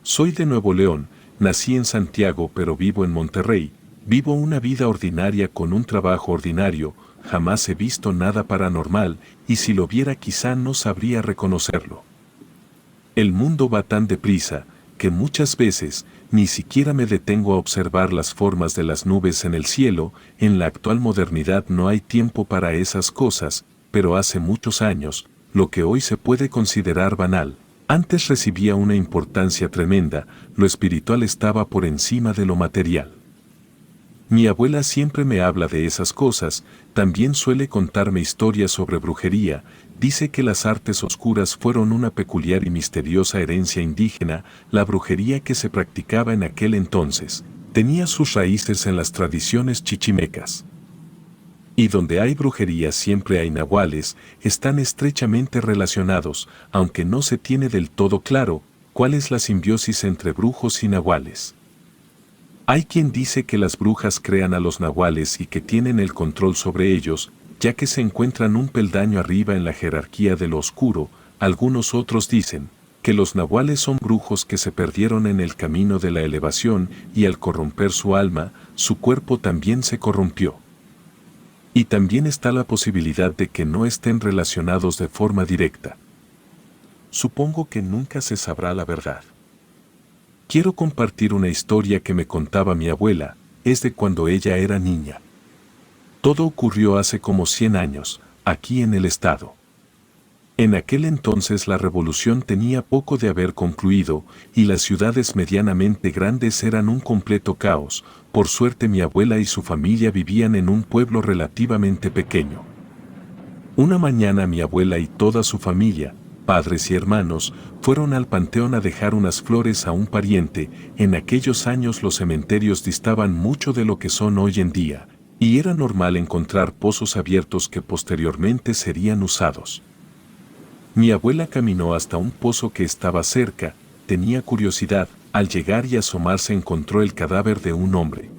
Soy de Nuevo León, nací en Santiago pero vivo en Monterrey, vivo una vida ordinaria con un trabajo ordinario, jamás he visto nada paranormal y si lo viera quizá no sabría reconocerlo. El mundo va tan deprisa, que muchas veces ni siquiera me detengo a observar las formas de las nubes en el cielo, en la actual modernidad no hay tiempo para esas cosas, pero hace muchos años, lo que hoy se puede considerar banal, antes recibía una importancia tremenda, lo espiritual estaba por encima de lo material. Mi abuela siempre me habla de esas cosas, también suele contarme historias sobre brujería, dice que las artes oscuras fueron una peculiar y misteriosa herencia indígena, la brujería que se practicaba en aquel entonces, tenía sus raíces en las tradiciones chichimecas. Y donde hay brujería siempre hay nahuales, están estrechamente relacionados, aunque no se tiene del todo claro cuál es la simbiosis entre brujos y nahuales. Hay quien dice que las brujas crean a los nahuales y que tienen el control sobre ellos, ya que se encuentran un peldaño arriba en la jerarquía de lo oscuro, algunos otros dicen que los nahuales son brujos que se perdieron en el camino de la elevación y al corromper su alma, su cuerpo también se corrompió. Y también está la posibilidad de que no estén relacionados de forma directa. Supongo que nunca se sabrá la verdad. Quiero compartir una historia que me contaba mi abuela, es de cuando ella era niña. Todo ocurrió hace como 100 años, aquí en el estado. En aquel entonces la revolución tenía poco de haber concluido y las ciudades medianamente grandes eran un completo caos. Por suerte mi abuela y su familia vivían en un pueblo relativamente pequeño. Una mañana mi abuela y toda su familia, padres y hermanos, fueron al panteón a dejar unas flores a un pariente. En aquellos años los cementerios distaban mucho de lo que son hoy en día, y era normal encontrar pozos abiertos que posteriormente serían usados. Mi abuela caminó hasta un pozo que estaba cerca, tenía curiosidad, al llegar y asomarse encontró el cadáver de un hombre.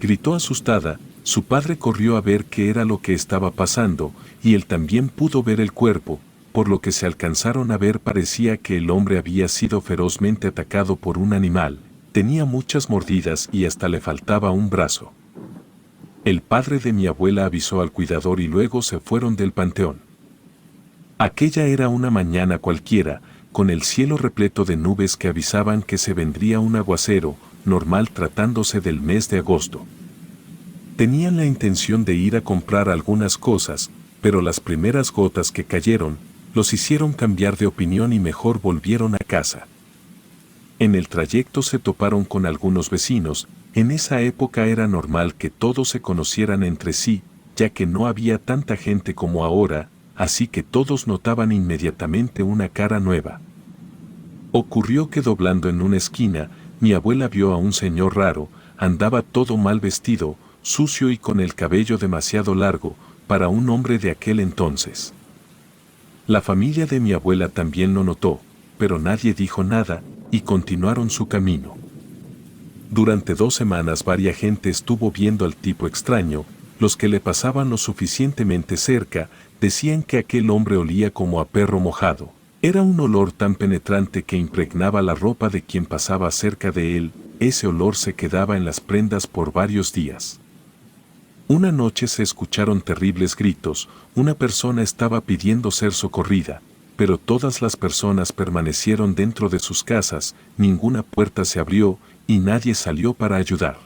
Gritó asustada, su padre corrió a ver qué era lo que estaba pasando, y él también pudo ver el cuerpo. Por lo que se alcanzaron a ver parecía que el hombre había sido ferozmente atacado por un animal, tenía muchas mordidas y hasta le faltaba un brazo. El padre de mi abuela avisó al cuidador y luego se fueron del panteón. Aquella era una mañana cualquiera, con el cielo repleto de nubes que avisaban que se vendría un aguacero, normal tratándose del mes de agosto. Tenían la intención de ir a comprar algunas cosas, pero las primeras gotas que cayeron, los hicieron cambiar de opinión y mejor volvieron a casa. En el trayecto se toparon con algunos vecinos, en esa época era normal que todos se conocieran entre sí, ya que no había tanta gente como ahora, así que todos notaban inmediatamente una cara nueva. Ocurrió que doblando en una esquina, mi abuela vio a un señor raro, andaba todo mal vestido, sucio y con el cabello demasiado largo, para un hombre de aquel entonces. La familia de mi abuela también lo notó, pero nadie dijo nada, y continuaron su camino. Durante 2 semanas varia gente estuvo viendo al tipo extraño, los que le pasaban lo suficientemente cerca, decían que aquel hombre olía como a perro mojado. Era un olor tan penetrante que impregnaba la ropa de quien pasaba cerca de él, ese olor se quedaba en las prendas por varios días. Una noche se escucharon terribles gritos, una persona estaba pidiendo ser socorrida, pero todas las personas permanecieron dentro de sus casas, ninguna puerta se abrió y nadie salió para ayudar.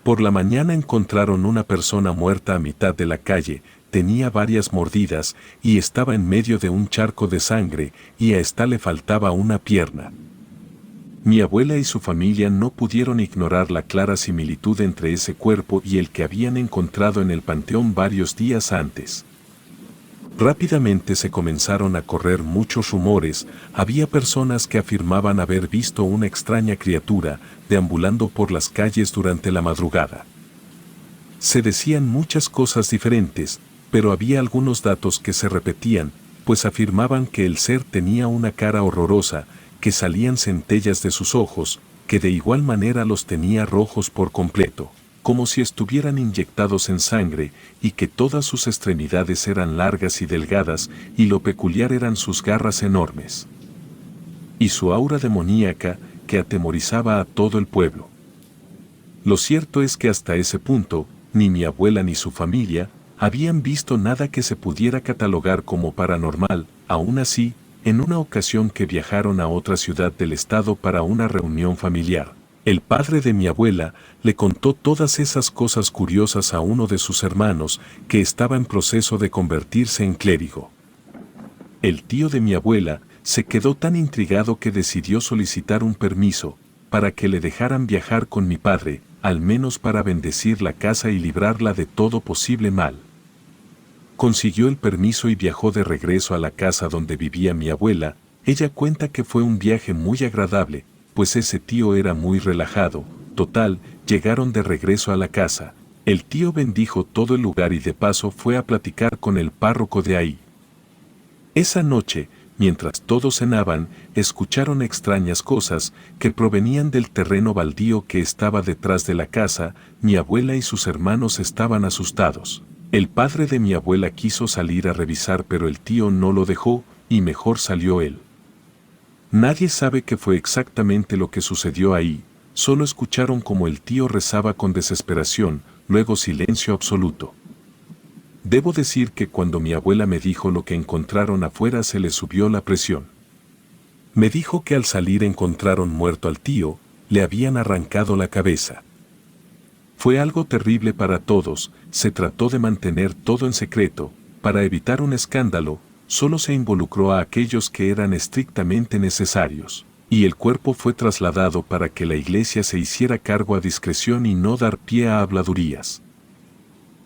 Por la mañana encontraron una persona muerta a mitad de la calle, tenía varias mordidas y estaba en medio de un charco de sangre y a esta le faltaba una pierna. Mi abuela y su familia no pudieron ignorar la clara similitud entre ese cuerpo y el que habían encontrado en el panteón varios días antes. Rápidamente se comenzaron a correr muchos rumores, había personas que afirmaban haber visto una extraña criatura deambulando por las calles durante la madrugada. Se decían muchas cosas diferentes, pero había algunos datos que se repetían, pues afirmaban que el ser tenía una cara horrorosa, que salían centellas de sus ojos, que de igual manera los tenía rojos por completo, como si estuvieran inyectados en sangre, y que todas sus extremidades eran largas y delgadas, y lo peculiar eran sus garras enormes. y su aura demoníaca que atemorizaba a todo el pueblo. Lo cierto es que hasta ese punto, ni mi abuela ni su familia habían visto nada que se pudiera catalogar como paranormal. Aún así, en una ocasión que viajaron a otra ciudad del estado para una reunión familiar, el padre de mi abuela le contó todas esas cosas curiosas a uno de sus hermanos que estaba en proceso de convertirse en clérigo. El tío de mi abuela se quedó tan intrigado que decidió solicitar un permiso para que le dejaran viajar con mi padre, al menos para bendecir la casa y librarla de todo posible mal. Consiguió el permiso y viajó de regreso a la casa donde vivía mi abuela. Ella cuenta que fue un viaje muy agradable, pues ese tío era muy relajado. Total, llegaron de regreso a la casa. El tío bendijo todo el lugar y de paso fue a platicar con el párroco de ahí. Esa noche, mientras todos cenaban, escucharon extrañas cosas que provenían del terreno baldío que estaba detrás de la casa. Mi abuela y sus hermanos estaban asustados. El padre de mi abuela quiso salir a revisar, pero el tío no lo dejó, y mejor salió él. Nadie sabe qué fue exactamente lo que sucedió ahí, solo escucharon como el tío rezaba con desesperación, luego silencio absoluto. Debo decir que cuando mi abuela me dijo lo que encontraron afuera se le subió la presión. Me dijo que al salir encontraron muerto al tío, le habían arrancado la cabeza. Fue algo terrible para todos, se trató de mantener todo en secreto, para evitar un escándalo, solo se involucró a aquellos que eran estrictamente necesarios, y el cuerpo fue trasladado para que la iglesia se hiciera cargo a discreción y no dar pie a habladurías.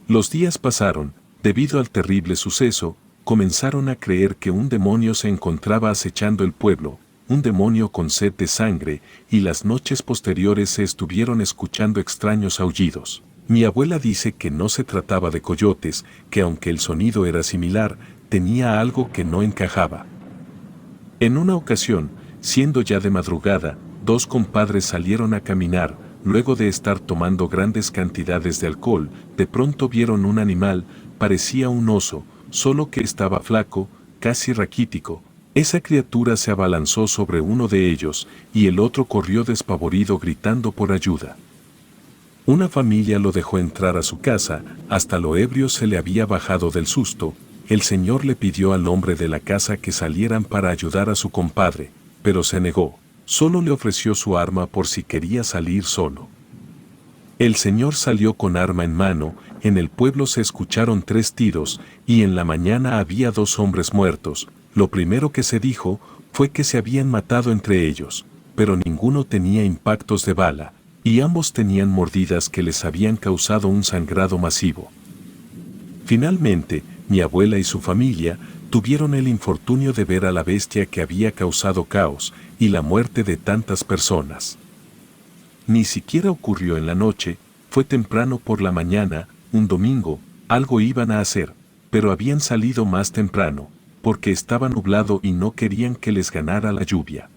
Los días pasaron, debido al terrible suceso, comenzaron a creer que un demonio se encontraba acechando el pueblo, un demonio con sed de sangre, y las noches posteriores se estuvieron escuchando extraños aullidos. Mi abuela dice que no se trataba de coyotes, que aunque el sonido era similar, tenía algo que no encajaba. En una ocasión, siendo ya de madrugada, dos compadres salieron a caminar, luego de estar tomando grandes cantidades de alcohol, de pronto vieron un animal, parecía un oso, solo que estaba flaco, casi raquítico. Esa criatura se abalanzó sobre uno de ellos, y el otro corrió despavorido gritando por ayuda. Una familia lo dejó entrar a su casa, hasta lo ebrio se le había bajado del susto. El señor le pidió al hombre de la casa que salieran para ayudar a su compadre, pero se negó, solo le ofreció su arma por si quería salir solo. El señor salió con arma en mano, en el pueblo se escucharon 3 tiros, y en la mañana había 2 hombres muertos. Lo primero que se dijo fue que se habían matado entre ellos, pero ninguno tenía impactos de bala, y ambos tenían mordidas que les habían causado un sangrado masivo. Finalmente, mi abuela y su familia tuvieron el infortunio de ver a la bestia que había causado caos y la muerte de tantas personas. Ni siquiera ocurrió en la noche, fue temprano por la mañana, un domingo, algo iban a hacer, pero habían salido más temprano, porque estaba nublado y no querían que les ganara la lluvia.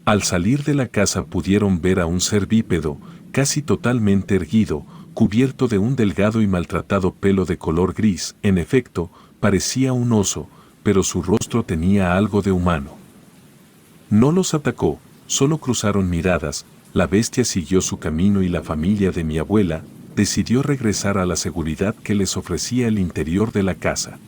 Al salir de la casa pudieron ver a un ser bípedo, casi totalmente erguido, cubierto de un delgado y maltratado pelo de color gris. En efecto, parecía un oso, pero su rostro tenía algo de humano. No los atacó, solo cruzaron miradas. La bestia siguió su camino y la familia de mi abuela decidió regresar a la seguridad que les ofrecía el interior de la casa.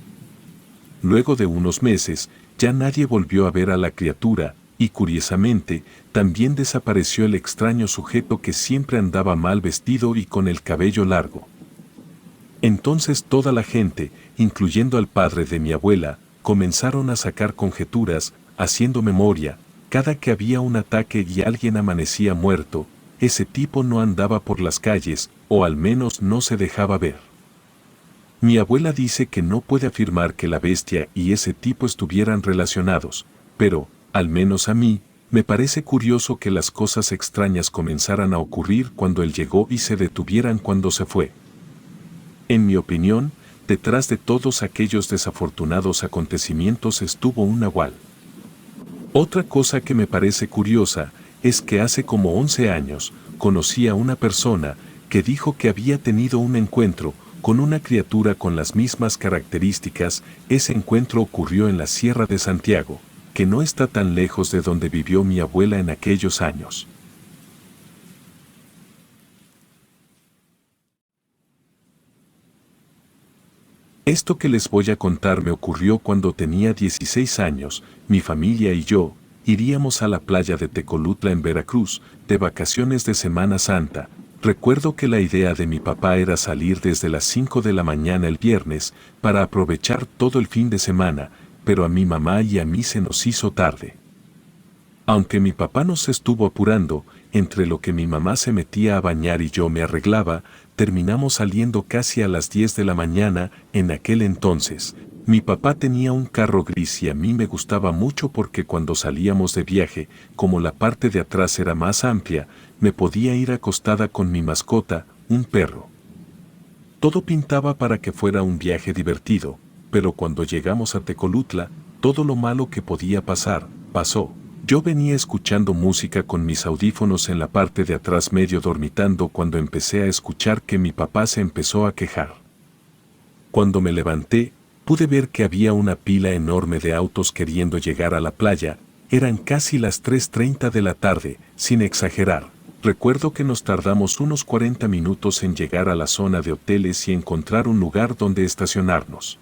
Luego de unos meses, ya nadie volvió a ver a la criatura, y curiosamente, también desapareció el extraño sujeto que siempre andaba mal vestido y con el cabello largo. Entonces toda la gente, incluyendo al padre de mi abuela, comenzaron a sacar conjeturas, haciendo memoria. Cada que había un ataque y alguien amanecía muerto, ese tipo no andaba por las calles, o al menos no se dejaba ver. Mi abuela dice que no puede afirmar que la bestia y ese tipo estuvieran relacionados, pero, al menos a mí, me parece curioso que las cosas extrañas comenzaran a ocurrir cuando él llegó y se detuvieran cuando se fue. En mi opinión, detrás de todos aquellos desafortunados acontecimientos estuvo un nahual. Otra cosa que me parece curiosa es que hace como 11 años conocí a una persona que dijo que había tenido un encuentro con una criatura con las mismas características. Ese encuentro ocurrió en la Sierra de Santiago. que no está tan lejos de donde vivió mi abuela en aquellos años. Esto que les voy a contar me ocurrió cuando tenía 16 años. Mi familia y yo iríamos a la playa de Tecolutla en Veracruz, de vacaciones de Semana Santa. Recuerdo que la idea de mi papá era salir desde las 5 de la mañana el viernes para aprovechar todo el fin de semana, pero a mi mamá y a mí se nos hizo tarde. Aunque mi papá nos estuvo apurando, entre lo que mi mamá se metía a bañar y yo me arreglaba, terminamos saliendo casi a las 10 de la mañana. En aquel entonces, mi papá tenía un carro gris y a mí me gustaba mucho porque cuando salíamos de viaje, como la parte de atrás era más amplia, me podía ir acostada con mi mascota, un perro. Todo pintaba para que fuera un viaje divertido, pero cuando llegamos a Tecolutla, todo lo malo que podía pasar, pasó. Yo venía escuchando música con mis audífonos en la parte de atrás medio dormitando cuando empecé a escuchar que mi papá se empezó a quejar. Cuando me levanté, pude ver que había una pila enorme de autos queriendo llegar a la playa. Eran casi las 3:30 de la tarde, sin exagerar. Recuerdo que nos tardamos unos 40 minutos en llegar a la zona de hoteles y encontrar un lugar donde estacionarnos.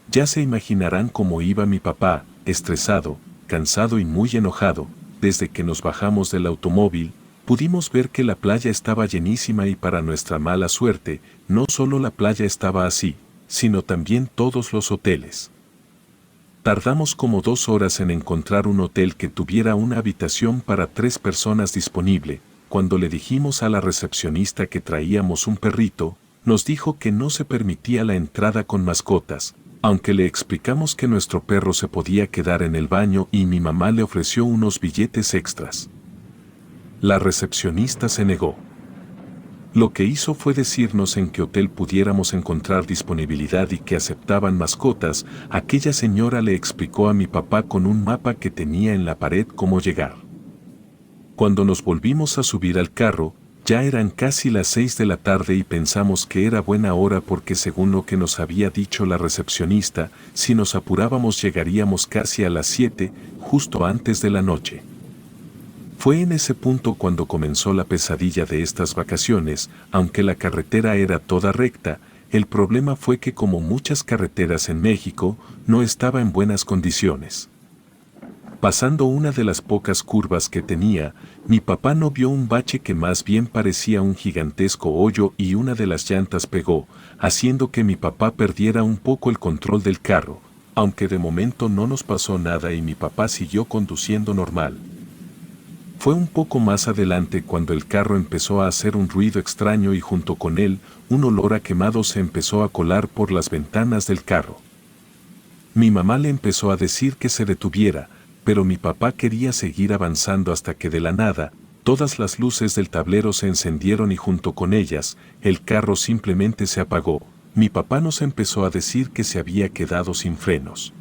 Ya se imaginarán cómo iba mi papá, estresado, cansado y muy enojado. Desde que nos bajamos del automóvil, pudimos ver que la playa estaba llenísima y para nuestra mala suerte, no solo la playa estaba así, sino también todos los hoteles. Tardamos como 2 horas en encontrar un hotel que tuviera una habitación para 3 personas disponible. Cuando le dijimos a la recepcionista que traíamos un perrito, nos dijo que no se permitía la entrada con mascotas, aunque le explicamos que nuestro perro se podía quedar en el baño y mi mamá le ofreció unos billetes extras. La recepcionista se negó. Lo que hizo fue decirnos en qué hotel pudiéramos encontrar disponibilidad y que aceptaban mascotas. Aquella señora le explicó a mi papá con un mapa que tenía en la pared cómo llegar. Cuando nos volvimos a subir al carro, ya eran casi las 6 de la tarde y pensamos que era buena hora porque según lo que nos había dicho la recepcionista, si nos apurábamos llegaríamos casi a las 7, justo antes de la noche. Fue en ese punto cuando comenzó la pesadilla de estas vacaciones. Aunque la carretera era toda recta, el problema fue que como muchas carreteras en México, no estaba en buenas condiciones. Pasando una de las pocas curvas que tenía, mi papá no vio un bache que más bien parecía un gigantesco hoyo y una de las llantas pegó, haciendo que mi papá perdiera un poco el control del carro, aunque de momento no nos pasó nada y mi papá siguió conduciendo normal. Fue un poco más adelante cuando el carro empezó a hacer un ruido extraño y junto con él, un olor a quemado se empezó a colar por las ventanas del carro. Mi mamá le empezó a decir que se detuviera, pero mi papá quería seguir avanzando hasta que de la nada, todas las luces del tablero se encendieron y junto con ellas, el carro simplemente se apagó. Mi papá nos empezó a decir que se había quedado sin frenos.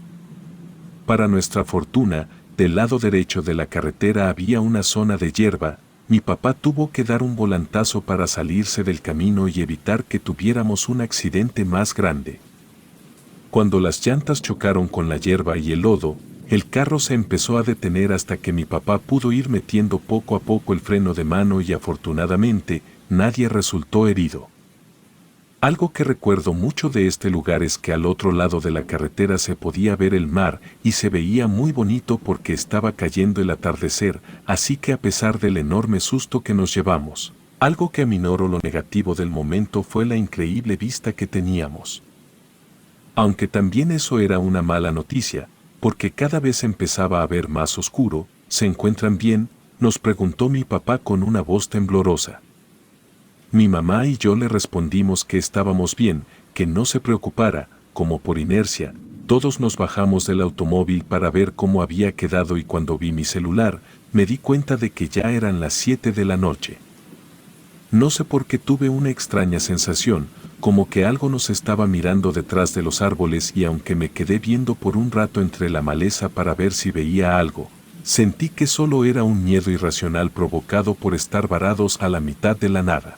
Para nuestra fortuna, del lado derecho de la carretera había una zona de hierba. Mi papá tuvo que dar un volantazo para salirse del camino y evitar que tuviéramos un accidente más grande. Cuando las llantas chocaron con la hierba y el lodo, el carro se empezó a detener hasta que mi papá pudo ir metiendo poco a poco el freno de mano y afortunadamente, nadie resultó herido. Algo que recuerdo mucho de este lugar es que al otro lado de la carretera se podía ver el mar y se veía muy bonito porque estaba cayendo el atardecer, así que a pesar del enorme susto que nos llevamos, algo que aminoró lo negativo del momento fue la increíble vista que teníamos. Aunque también eso era una mala noticia, porque cada vez empezaba a ver más oscuro. ¿Se encuentran bien?, nos preguntó mi papá con una voz temblorosa. Mi mamá y yo le respondimos que estábamos bien, que no se preocupara. Como por inercia, todos nos bajamos del automóvil para ver cómo había quedado y cuando vi mi celular, me di cuenta de que ya eran las 7 de la noche. No sé por qué tuve una extraña sensación, como que algo nos estaba mirando detrás de los árboles y aunque me quedé viendo por un rato entre la maleza para ver si veía algo, sentí que solo era un miedo irracional provocado por estar varados a la mitad de la nada.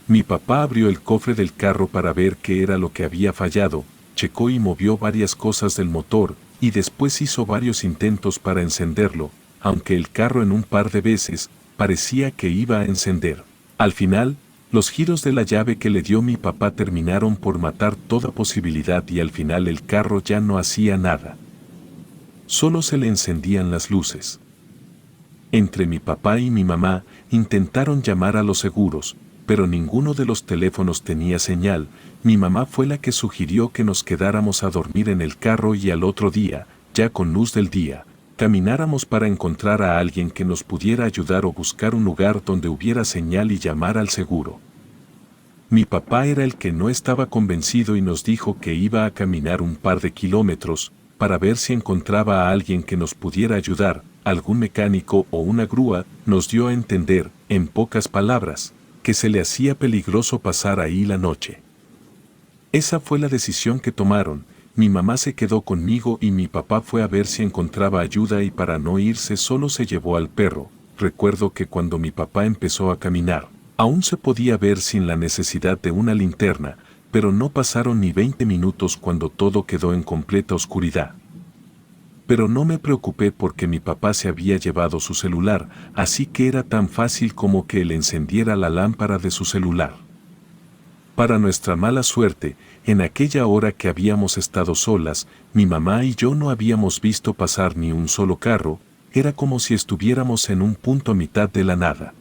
Mi papá abrió el cofre del carro para ver qué era lo que había fallado, checó y movió varias cosas del motor, y después hizo varios intentos para encenderlo, aunque el carro en un par de veces parecía que iba a encender. Al final, los giros de la llave que le dio mi papá terminaron por matar toda posibilidad y al final el carro ya no hacía nada. Solo se le encendían las luces. Entre mi papá y mi mamá intentaron llamar a los seguros, pero ninguno de los teléfonos tenía señal. Mi mamá fue la que sugirió que nos quedáramos a dormir en el carro y al otro día, ya con luz del día, camináramos para encontrar a alguien que nos pudiera ayudar o buscar un lugar donde hubiera señal y llamar al seguro. Mi papá era el que no estaba convencido y nos dijo que iba a caminar un par de kilómetros para ver si encontraba a alguien que nos pudiera ayudar, algún mecánico o una grúa. Nos dio a entender, en pocas palabras, que se le hacía peligroso pasar ahí la noche. Esa fue la decisión que tomaron. Mi mamá se quedó conmigo y mi papá fue a ver si encontraba ayuda y para no irse solo se llevó al perro. Recuerdo que cuando mi papá empezó a caminar, aún se podía ver sin la necesidad de una linterna, pero no pasaron ni 20 minutos cuando todo quedó en completa oscuridad. Pero no me preocupé porque mi papá se había llevado su celular, así que era tan fácil como que él encendiera la lámpara de su celular. Para nuestra mala suerte, en aquella hora que habíamos estado solas, mi mamá y yo no habíamos visto pasar ni un solo carro. Era como si estuviéramos en un punto a mitad de la nada.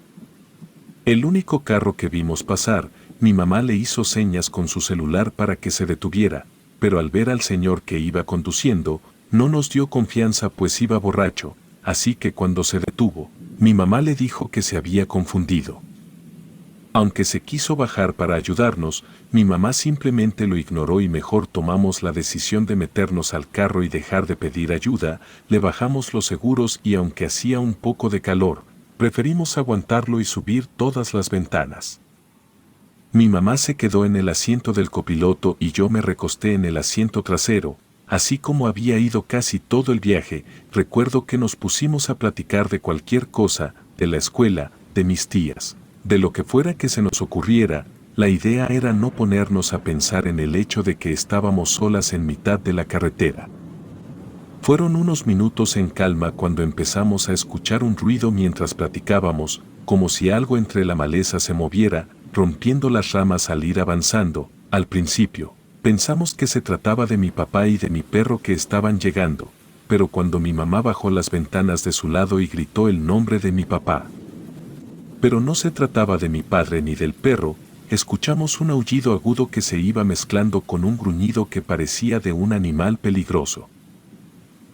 El único carro que vimos pasar, mi mamá le hizo señas con su celular para que se detuviera, pero al ver al señor que iba conduciendo, no nos dio confianza pues iba borracho, así que cuando se detuvo, mi mamá le dijo que se había confundido. Aunque se quiso bajar para ayudarnos, mi mamá simplemente lo ignoró y mejor tomamos la decisión de meternos al carro y dejar de pedir ayuda. Le bajamos los seguros y aunque hacía un poco de calor, preferimos aguantarlo y subir todas las ventanas. Mi mamá se quedó en el asiento del copiloto y yo me recosté en el asiento trasero. Así como había ido casi todo el viaje, recuerdo que nos pusimos a platicar de cualquier cosa, de la escuela, de mis tías, de lo que fuera que se nos ocurriera. La idea era no ponernos a pensar en el hecho de que estábamos solas en mitad de la carretera. Fueron unos minutos en calma cuando empezamos a escuchar un ruido mientras platicábamos, como si algo entre la maleza se moviera, rompiendo las ramas al ir avanzando. Al principio, pensamos que se trataba de mi papá y de mi perro que estaban llegando, pero cuando mi mamá bajó las ventanas de su lado y gritó el nombre de mi papá. Pero no se trataba de mi padre ni del perro. Escuchamos un aullido agudo que se iba mezclando con un gruñido que parecía de un animal peligroso.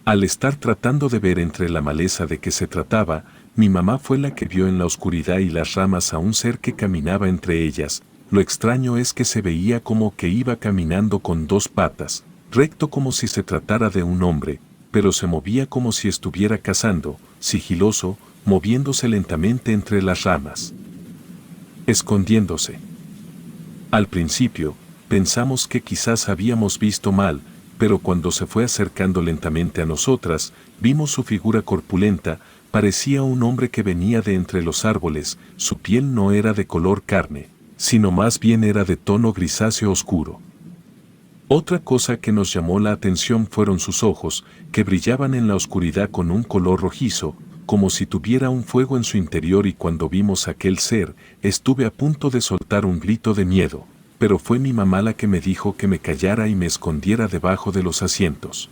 Al estar tratando de ver entre la maleza de qué se trataba, mi mamá fue la que vio en la oscuridad y las ramas a un ser que caminaba entre ellas. Lo extraño es que se veía como que iba caminando con dos patas, recto como si se tratara de un hombre, pero se movía como si estuviera cazando, sigiloso, moviéndose lentamente entre las ramas. Escondiéndose. Al principio, pensamos que quizás habíamos visto mal, pero cuando se fue acercando lentamente a nosotras, vimos su figura corpulenta. Parecía un hombre que venía de entre los árboles. Su piel no era de color carne, sino más bien era de tono grisáceo oscuro. Otra cosa que nos llamó la atención fueron sus ojos, que brillaban en la oscuridad con un color rojizo, como si tuviera un fuego en su interior, y cuando vimos aquel ser, estuve a punto de soltar un grito de miedo, pero fue mi mamá la que me dijo que me callara y me escondiera debajo de los asientos.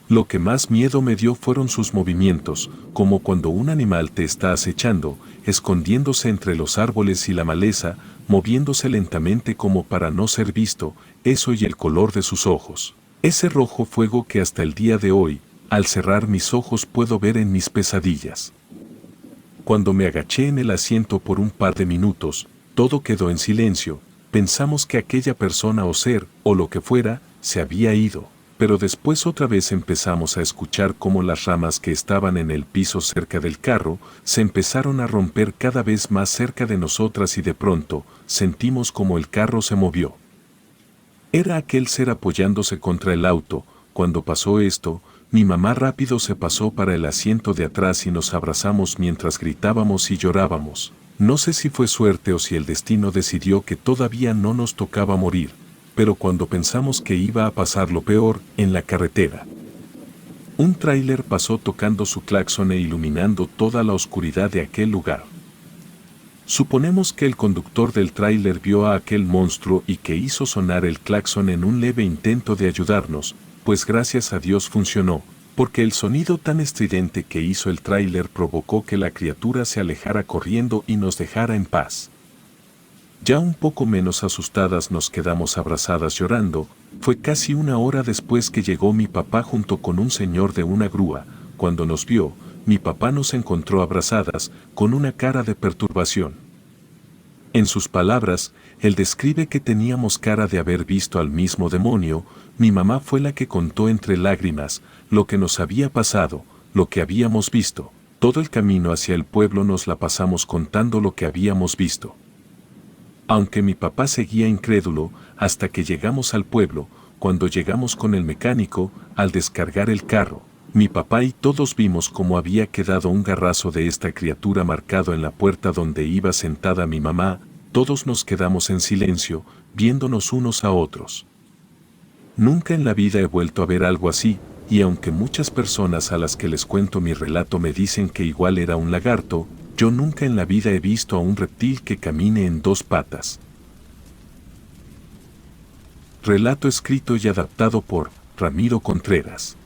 Lo que más miedo me dio fueron sus movimientos, como cuando un animal te está acechando, escondiéndose entre los árboles y la maleza, moviéndose lentamente como para no ser visto. Eso y el color de sus ojos. Ese rojo fuego que hasta el día de hoy, al cerrar mis ojos puedo ver en mis pesadillas. Cuando me agaché en el asiento por un par de minutos, todo quedó en silencio. Pensamos que aquella persona o ser, o lo que fuera, se había ido. Pero después otra vez empezamos a escuchar cómo las ramas que estaban en el piso cerca del carro se empezaron a romper cada vez más cerca de nosotras y de pronto sentimos como el carro se movió. Era aquel ser apoyándose contra el auto. Cuando pasó esto, mi mamá rápido se pasó para el asiento de atrás y nos abrazamos mientras gritábamos y llorábamos. No sé si fue suerte o si el destino decidió que todavía no nos tocaba morir, pero cuando pensamos que iba a pasar lo peor, en la carretera, Un tráiler pasó tocando su claxon e iluminando toda la oscuridad de aquel lugar. Suponemos que el conductor del tráiler vio a aquel monstruo y que hizo sonar el claxon en un leve intento de ayudarnos, pues gracias a Dios funcionó, porque el sonido tan estridente que hizo el tráiler provocó que la criatura se alejara corriendo y nos dejara en paz. Ya un poco menos asustadas nos quedamos abrazadas llorando. Fue casi una hora después que llegó mi papá junto con un señor de una grúa. Cuando nos vio, mi papá nos encontró abrazadas, con una cara de perturbación. En sus palabras, él describe que teníamos cara de haber visto al mismo demonio. Mi mamá fue la que contó entre lágrimas lo que nos había pasado, lo que habíamos visto. Todo el camino hacia el pueblo nos la pasamos contando lo que habíamos visto. Aunque mi papá seguía incrédulo, hasta que llegamos al pueblo. Cuando llegamos con el mecánico, al descargar el carro, mi papá y todos vimos cómo había quedado un garrazo de esta criatura marcado en la puerta donde iba sentada mi mamá. Todos nos quedamos en silencio, viéndonos unos a otros. Nunca en la vida he vuelto a ver algo así, y aunque muchas personas a las que les cuento mi relato me dicen que igual era un lagarto, yo nunca en la vida he visto a un reptil que camine en dos patas. Relato escrito y adaptado por Ramiro Contreras.